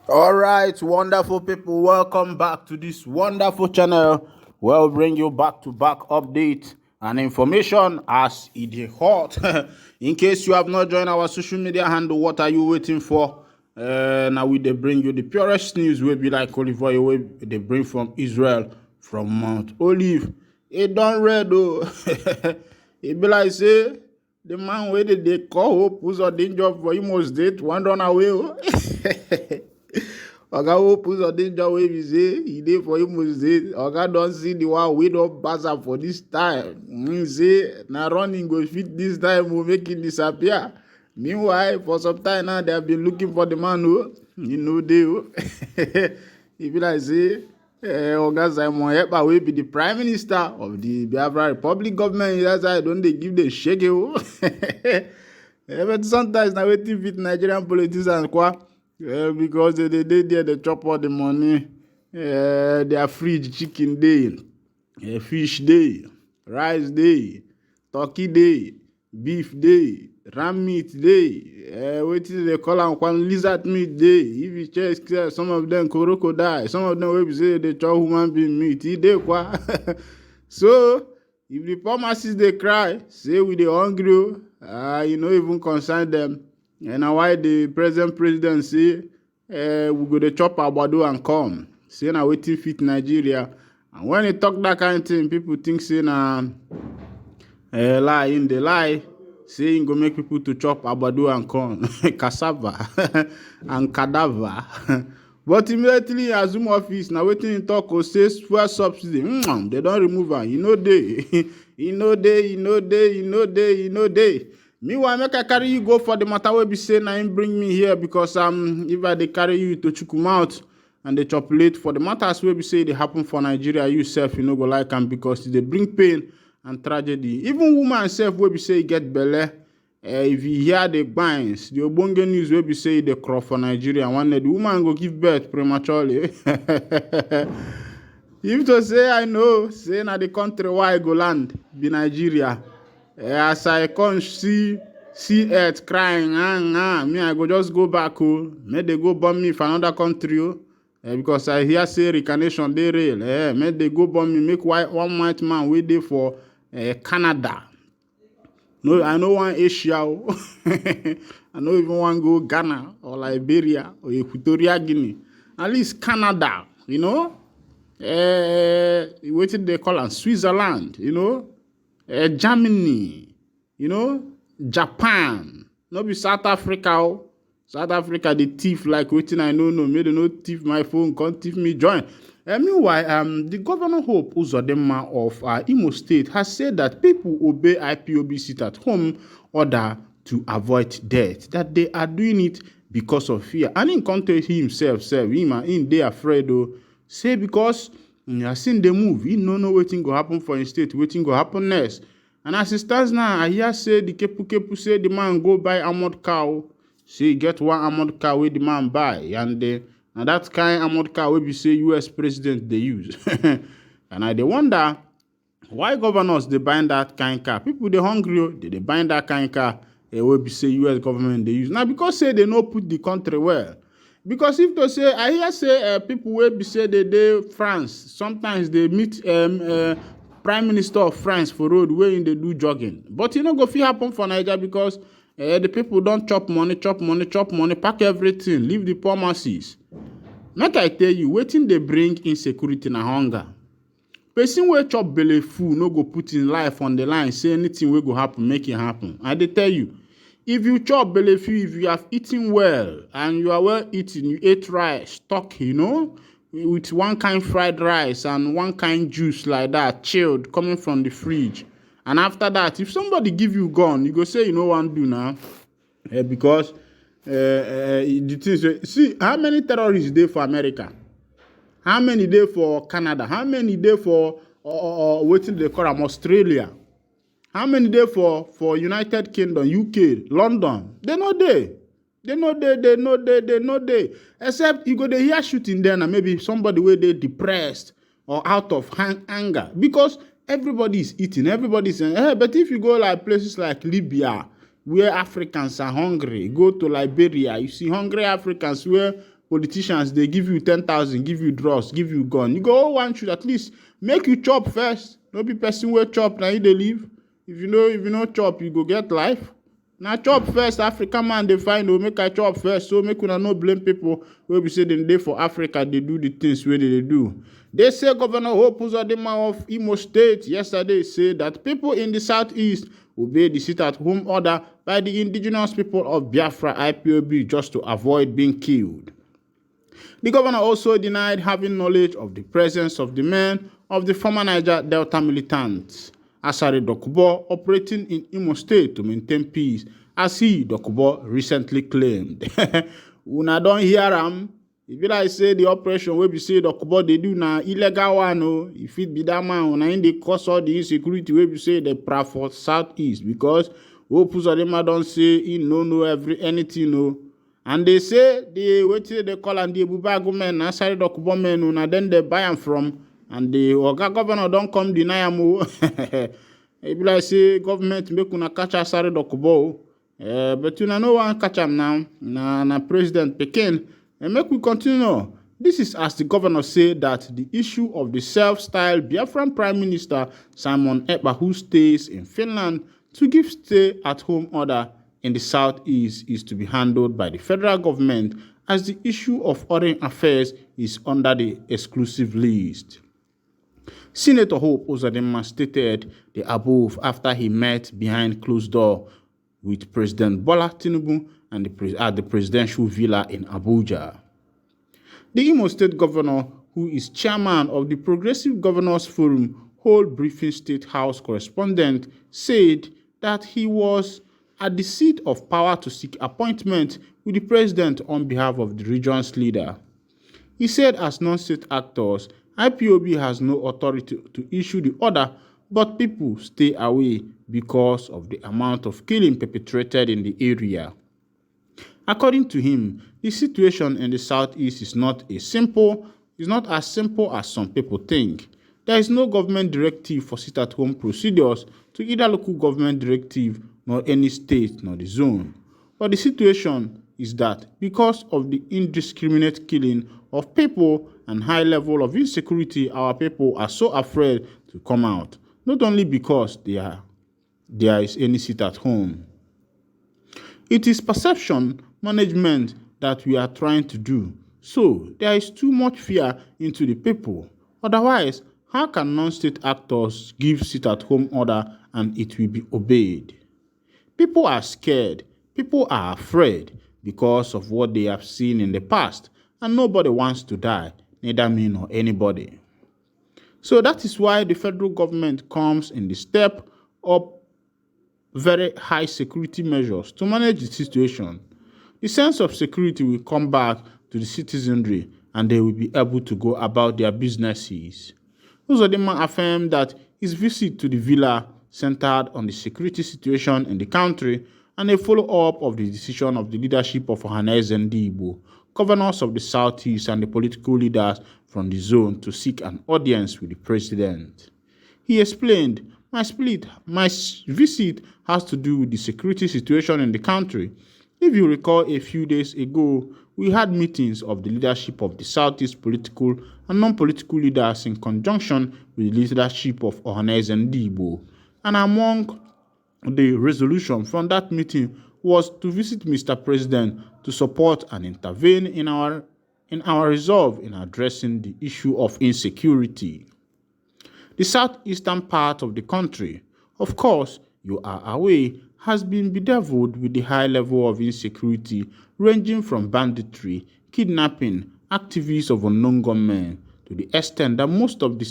All right, wonderful people, welcome back to this wonderful channel where we bring you back-to-back updates and information as it is hot. In case you have not joined our social media handle, what are you waiting for? Now they bring you the purest news wey be like olive oil wey they bring from Israel, from Mount Olive. It done red though. It be like say the man wey they call hope who's a danger for Imo State one run away. Oga hope who's a danger wey be say he dey for Imo State. Oga don see the one wey don pass am for this time. Say na running go fit this time will make it disappear. Meanwhile, for some time now, they have been looking for the man who, he be like say, Oga Simon Ekpa will be the Prime Minister of the Biafra Republic government. That's why don't they give the shake. But sometimes now waiting with Nigerian politicians, because they there, they chop all the money. Their fridge chicken day, fish day, rice day, turkey day, beef day, ram meat day, wetin dey call am one lizard meat day. If you check some of them crocodile, some of them wey be say dey chop human being meat, e dey kwa. So if the poor masses dey cry say we dey hungry e no even concern them. And na why the president say we go dey chop agbado and corn, say na wetin fit Nigeria. And when he talk that kind of thing, people think say na lie. In the lie, say he go make people to chop agbado and corn, cassava and cadaver. But immediately assume office, na wetin he talk go say fuel subsidy. They don't remove am. E no dey. E no dey. Meanwhile, make I carry you go for the matter wey be say na him bring me here, because if I dey carry you to Chukwumauth and dey chopulate for the matters wey be say dey happen for Nigeria, you sef you no go like am, because e dey bring pain and tragedy. Even woman sef wey be say e get belle, if you hear the gbines, the ogbonge news wey be say e dey crawl for Nigeria, one day the woman go give birth prematurely. If to say I know, say na the country where I go land be Nigeria. As I come see earth crying, me I go just go back, make they go bomb me for another country, because I hear say reincarnation dey real. Make they go bomb me, make one white man wey dey for Canada. No, I no want Asia. I no even want go Ghana or Liberia or Equatorial Guinea. At least Canada, wetin they call am Switzerland, Germany, Japan. No be South Africa. South Africa they thief like wetin I no know. Make they no thief my phone, come thief me join. Meanwhile, the governor Hope UZODIMMA of Imo State has said that people obey IPOB sit at home order to avoid death, that they are doing it because of fear. And in context, he himself said, him they afraid say because he has seen the move, he no know wetin go happen for his state, wetin go happen next. And as it stands now, I hear say the kepu say the man go buy armored car. Say he get one armored car where the man buy, and that kind armored car will be say US president they use. And I they wonder why governors they buying that kind car. People they hungry, they buying that kind car will be say US government they use. Now because say they no put the country well. Because if they say, I hear say people will be say they France, sometimes they meet Prime Minister of France for road where they do jogging. But go fit happen for Nigeria, because the people don't chop money, pack everything, leave the poor masses. Make I tell you, wetin they bring insecurity and hunger. Person wey chop belle full no go put in life on the line, say anything will go happen, make it happen. I dey tell you, if you chop belle full, if you have eaten well and you are well eaten, you ate rice, stock, with one kind fried rice and one kind juice like that, chilled, coming from the fridge. And after that, if somebody give you gun, you go say you no want do now, because the things. See how many terrorists dey for America, how many dey for Canada, how many dey for wetin they call am Australia, how many dey for United Kingdom, UK, London. They no dey. Except you go dey hear shooting there, and maybe somebody wey dey depressed or out of anger, because everybody is eating, everybody is saying, but if you go like places like Libya, where Africans are hungry, go to Liberia, you see hungry Africans where politicians, they give you 10,000, give you drugs, give you gun. You go, one should at least make you chop first. No be person wey chop na you dey live. If you no chop, you go get life. Na chop first, African man dey find make I chop first. So make una no blame people wey be say dem dey for Africa, dey do the things wey dey do. They say Governor Hope Uzodimma of Imo State yesterday said that people in the southeast obey the sit-at-home order by the indigenous people of Biafra IPOB just to avoid being killed. The governor also denied having knowledge of the presence of the men of the former Niger Delta militants, Asare Dokubo, operating in Imo State to maintain peace, as he, Dokubo, recently claimed. Una don hear am? E be like say the operation wey be say Dokubo dey do na illegal one o. E fit be that man una im dey cause all the insecurity wey be say dey pra for southeast, because Hope Uzodimma don say he no know anything o. And they say the wetin they call am the Ebubago men na Asare Dokubo men o, na dem dey buy am from, and the oga governor don come deny am o. E be like say government make una catch Asare Dokubo o. But una no wan catch am now. Na president pikin. And make we continue. This is as the governor said that the issue of the self-styled Biafran Prime Minister Simon Ekpa, who stays in Finland, to give stay-at-home order in the southeast is to be handled by the federal government, as the issue of foreign affairs is under the exclusive list. Senator Hope Uzodimma stated the above after he met behind closed door with President Bola Tinubu and at the presidential villa in Abuja. The Imo State Governor, who is chairman of the Progressive Governors Forum whole briefing State House correspondent, said that he was at the seat of power to seek appointment with the president on behalf of the region's leader. He said as non-state actors, IPOB has no authority to issue the order, but people stay away because of the amount of killing perpetrated in the area. According to him, the situation in the southeast is not as simple as some people think. There is no government directive for sit-at-home procedures to either local government directive nor any state nor the zone. But the situation is that because of the indiscriminate killing of people and high level of insecurity, our people are so afraid to come out, not only because there is any sit-at-home. It is perception management that we are trying to do. So there is too much fear into the people. Otherwise, how can non-state actors give sit-at-home order and it will be obeyed? People are scared. People are afraid because of what they have seen in the past, and nobody wants to die, neither me nor anybody. So that is why the federal government comes in the step up very high security measures to manage the situation. The sense of security will come back to the citizenry and they will be able to go about their businesses. Uzodimma affirmed that his visit to the villa centered on the security situation in the country and a follow-up of the decision of the leadership of Ohanaeze Ndigbo, governors of the southeast and the political leaders from the zone to seek an audience with the president. He explained, my visit has to do with the security situation in the country. If you recall, a few days ago, we had meetings of the leadership of the Southeast political and non-political leaders in conjunction with the leadership of Ohanaeze Ndigbo. And among the resolution from that meeting was to visit Mr. President to support and intervene in our resolve in addressing the issue of insecurity. The southeastern part of the country, of course, you are aware, has been bedeviled with the high level of insecurity ranging from banditry, kidnapping, activities of unknown gunmen, to the extent that most of the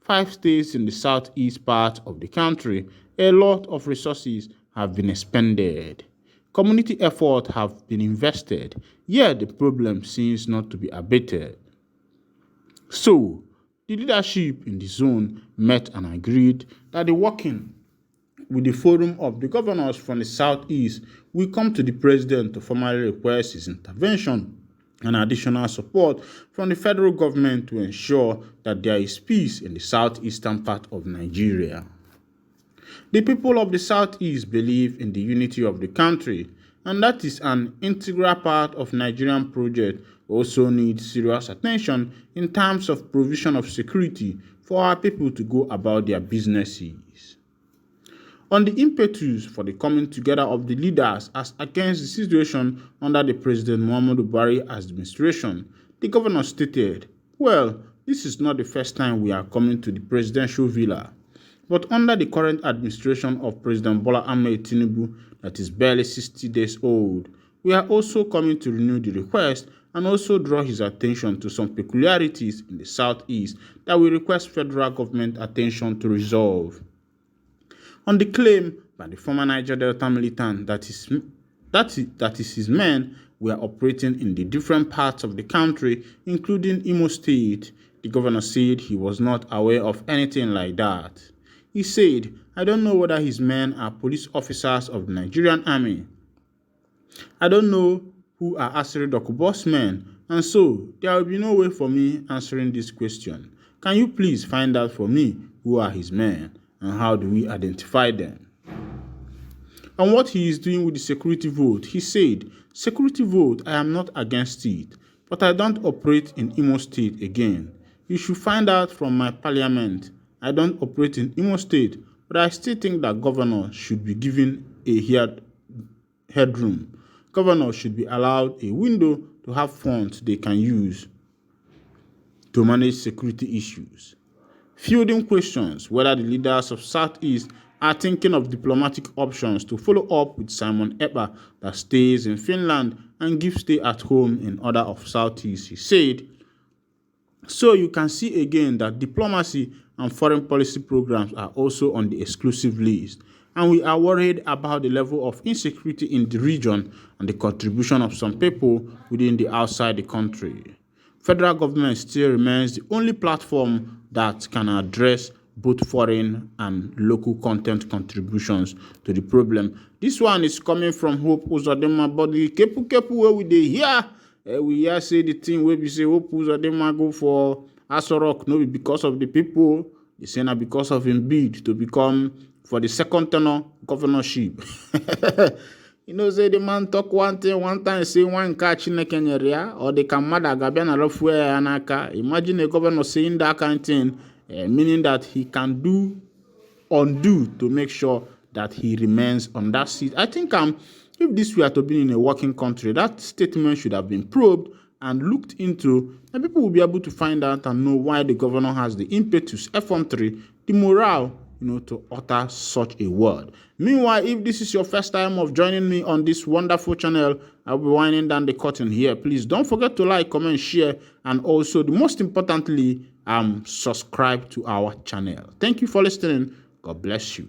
5 states in the southeast part of the country, a lot of resources have been expended. Community efforts have been invested, yet the problem seems not to be abated. So, the leadership in the zone met and agreed that the working with the forum of the governors from the southeast will come to the president to formally request his intervention and additional support from the federal government to ensure that there is peace in the southeastern part of Nigeria. The people of the southeast believe in the unity of the country and that is an integral part of Nigerian project. We also need serious attention in terms of provision of security for our people to go about their businesses. On the impetus for the coming together of the leaders as against the situation under the President Muhammadu Buhari administration, the governor stated, "Well, this is not the first time we are coming to the presidential villa. But under the current administration of President Bola Ahmed Tinubu, that is barely 60 days old, we are also coming to renew the request and also draw his attention to some peculiarities in the southeast that we request federal government attention to resolve." On the claim by the former Niger Delta militant that his men were operating in the different parts of the country, including Imo State, the governor said he was not aware of anything like that. He said, "I don't know whether his men are police officers of the Nigerian army. I don't know who are Asiri Dokubo's men, and so there will be no way for me answering this question. Can you please find out for me who are his men and how do we identify them?" On what he is doing with the security vote, he said, "Security vote, I am not against it, but I don't operate in Imo State again. You should find out from my parliament. I don't operate in Imo State, but I still think that governors should be given a headroom. Governors should be allowed a window to have funds they can use to manage security issues." Fielding questions whether the leaders of Southeast are thinking of diplomatic options to follow up with Simon Ekpa that stays in Finland and gives stay at home in order of Southeast, he said, "So you can see again that diplomacy and foreign policy programs are also on the exclusive list, and we are worried about the level of insecurity in the region and the contribution of some people within the outside the country. Federal government still remains the only platform that can address both foreign and local content contributions to the problem." This one is coming from Hope Uzodimma, but the kepu where we dey hear, we hear say the thing where we say Hope Uzodimma go for Aso Rock, no be because of the people, they say na because of him bid to become for the second tenure governorship. You know, say the man talk one thing one time, say one catch in Kenya, or the Kamada Gabiana Rafue Anaka. Imagine a governor saying that kind of thing, meaning that he can undo to make sure that he remains on that seat. I think if this were to be in a working country, that statement should have been probed and looked into, and people will be able to find out and know why the governor has the impetus, effrontery, the morale, to utter such a word. Meanwhile, if this is your first time of joining me on this wonderful channel, I'll be winding down the curtain here. Please don't forget to like, comment, share, and also, the most importantly, subscribe to our channel. Thank you for listening. God bless you.